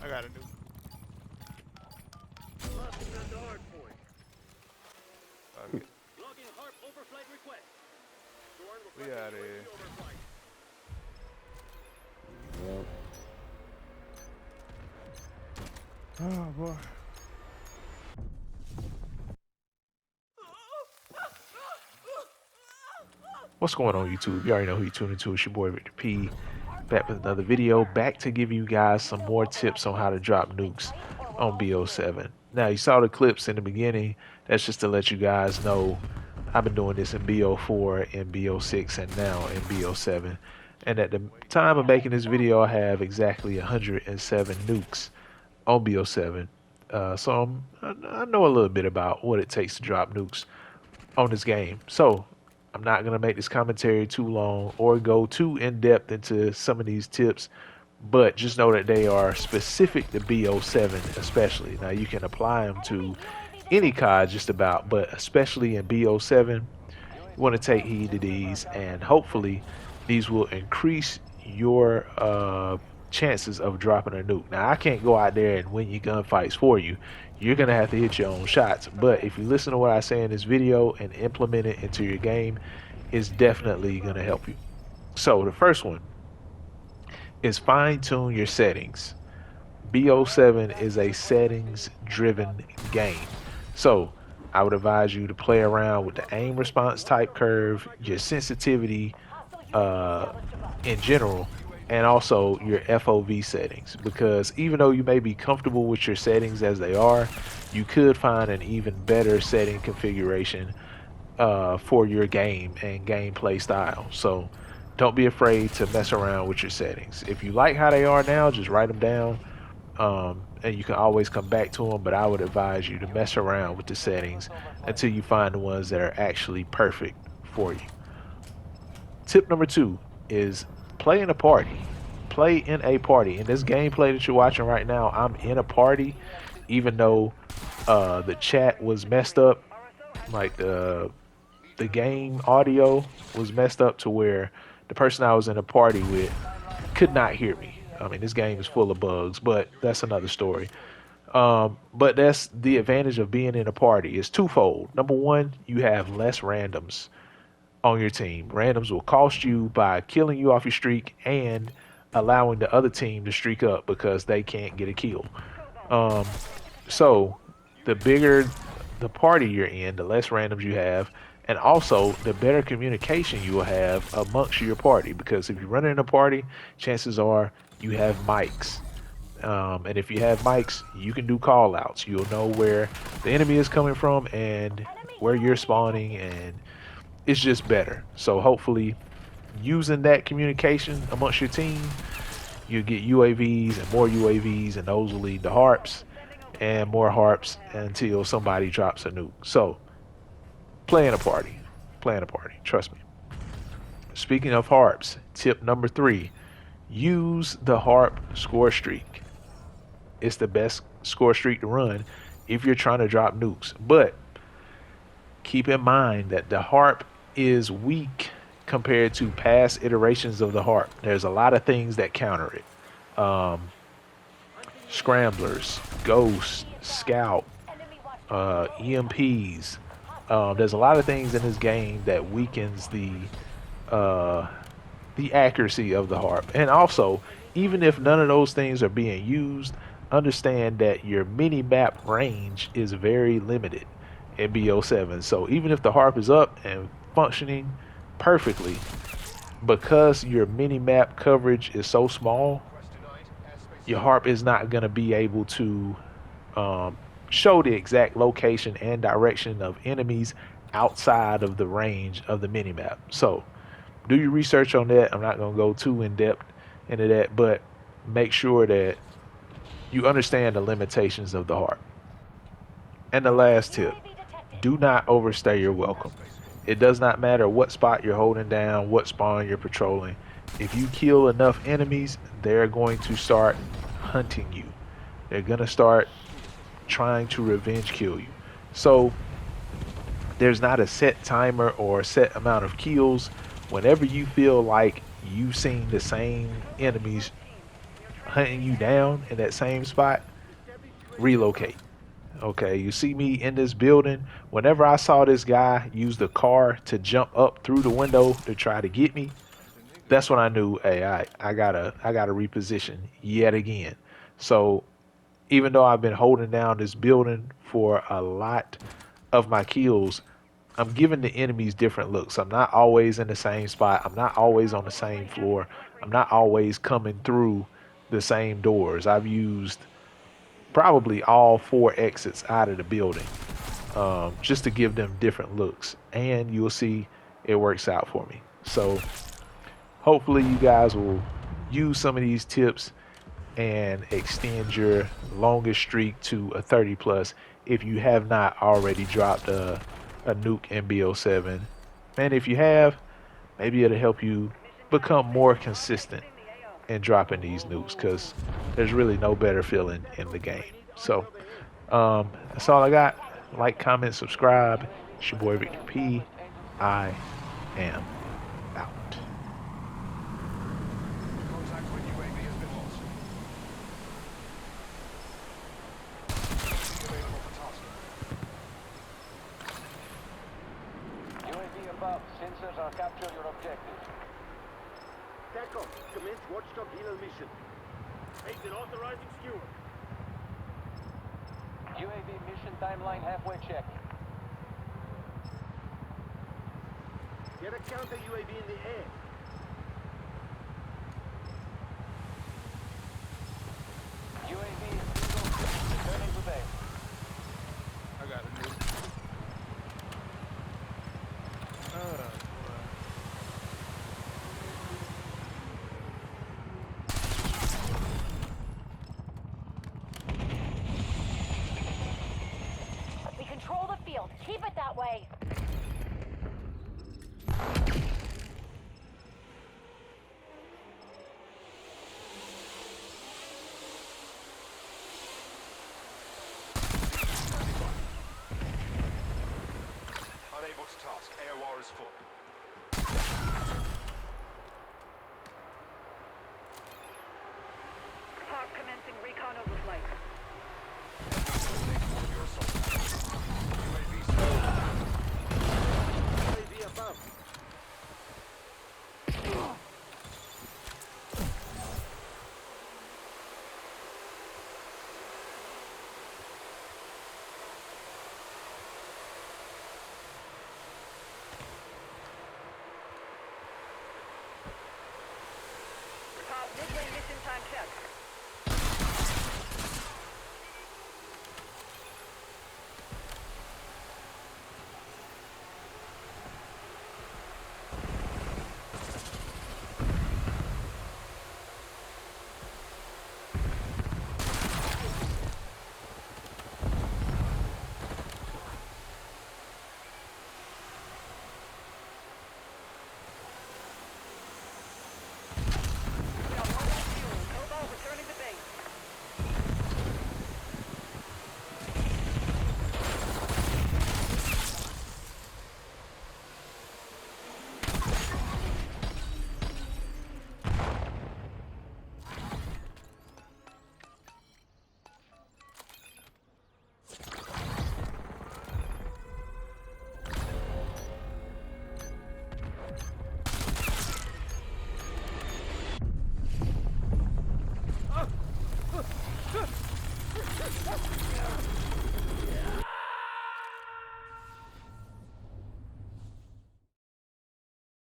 I got a new. Fuck it. We out of here. Yep. Oh boy. What's going on, YouTube? You already know who you tuned into. It's your boy Victor P. Back with another video. Back to give you guys some more tips on how to drop nukes on BO7. Now, you saw the clips in the beginning. That's just to let you guys know I've been doing this in BO4, in BO6, and now in BO7. And at the time of making this video, I have exactly 107 nukes on BO7. I know a little bit about what it takes to drop nukes on this game. So I'm not going to make this commentary too long or go too in depth into some of these tips, but just know that they are specific to BO7 especially. Now you can apply them to any COD just about, but especially in BO7, you want to take heed to these, and hopefully these will increase your chances of dropping a nuke. Now, I can't go out there and win your gunfights for you. You're going to have to hit your own shots. But if you listen to what I say in this video and implement it into your game, it's definitely going to help you. So the first one is fine tune your settings. BO7 is a settings driven game. So I would advise you to play around with the aim response type curve, your sensitivity in general, and also your FOV settings, because even though you may be comfortable with your settings as they are, you could find an even better setting configuration for your game and gameplay style. So don't be afraid to mess around with your settings. If you like how they are now, just write them down, and you can always come back to them, but I would advise you to mess around with the settings until you find the ones that are actually perfect for you. Tip number 2 is play in a party. Play in a party. In this gameplay that you're watching right now, I'm in a party, even though the chat was messed up. Like the game audio was messed up to where the person I was in a party with could not hear me. I mean, this game is full of bugs, but that's another story. But that's the advantage of being in a party. It's twofold. Number one, you have less randoms on your team. Randoms will cost you by killing you off your streak and allowing the other team to streak up because they can't get a kill. Um, so the bigger the party you're in, the less randoms you have, and also the better communication you will have amongst your party. Because if you're running in a party, chances are you have mics. And if you have mics, you can do call outs. You'll know where the enemy is coming from and where you're spawning, and it's just better. So hopefully using that communication amongst your team, you get UAVs and more UAVs, and those will lead to harps and more harps until somebody drops a nuke. So play in a party. Play in a party. Trust me. Speaking of harps, tip number 3, use the harp score streak. It's the best score streak to run if you're trying to drop nukes. But keep in mind that the harp is weak compared to past iterations of the harp. There's a lot of things that counter it. Scramblers, ghosts, scout, EMPs. There's a lot of things in this game that weakens the accuracy of the harp. And also, even if none of those things are being used, understand that your mini map range is very limited in BO7. So even if the harp is up and functioning perfectly, because your mini map coverage is so small, your harp is not going to be able to show the exact location and direction of enemies outside of the range of the mini map. So do your research on that. I'm not going to go too in depth into that, but make sure that you understand the limitations of the harp. And the last tip, do not overstay your welcome. It does not matter what spot you're holding down, what spawn you're patrolling. If you kill enough enemies, they're going to start hunting you. They're going to start trying to revenge kill you. So there's not a set timer or a set amount of kills. Whenever you feel like you've seen the same enemies hunting you down in that same spot, relocate. Okay, you see me in this building. Whenever I saw this guy use the car to jump up through the window to try to get me, that's when I knew, hey, I gotta reposition yet again. So even though I've been holding down this building for a lot of my kills, I'm giving the enemies different looks. I'm not always in the same spot. I'm not always on the same floor. I'm not always coming through the same doors. I've used probably all four exits out of the building, just to give them different looks. And you'll see it works out for me. So hopefully you guys will use some of these tips and extend your longest streak to a 30 plus if you have not already dropped a nuke in BO7. And if you have, maybe it'll help you become more consistent in dropping these nukes, because there's really no better feeling in the game. So that's all I got. Like, comment, subscribe. It's your boy Victor P. I am out. Contact with UAV has been lost. Available for tasking. UAV above. Sensors are capturing your objective. TACOM, commence watchdog helo mission. Exit authorizing skewer. UAV mission timeline halfway check. Get a counter UAV in the air. UAV is visual. Returning to base. I got a nuke. Boy. We control the field. Keep it that way. Unable to task. AOR is full. Hawk commencing recon overflight. Your assault. UAV above. Top midway mission time check.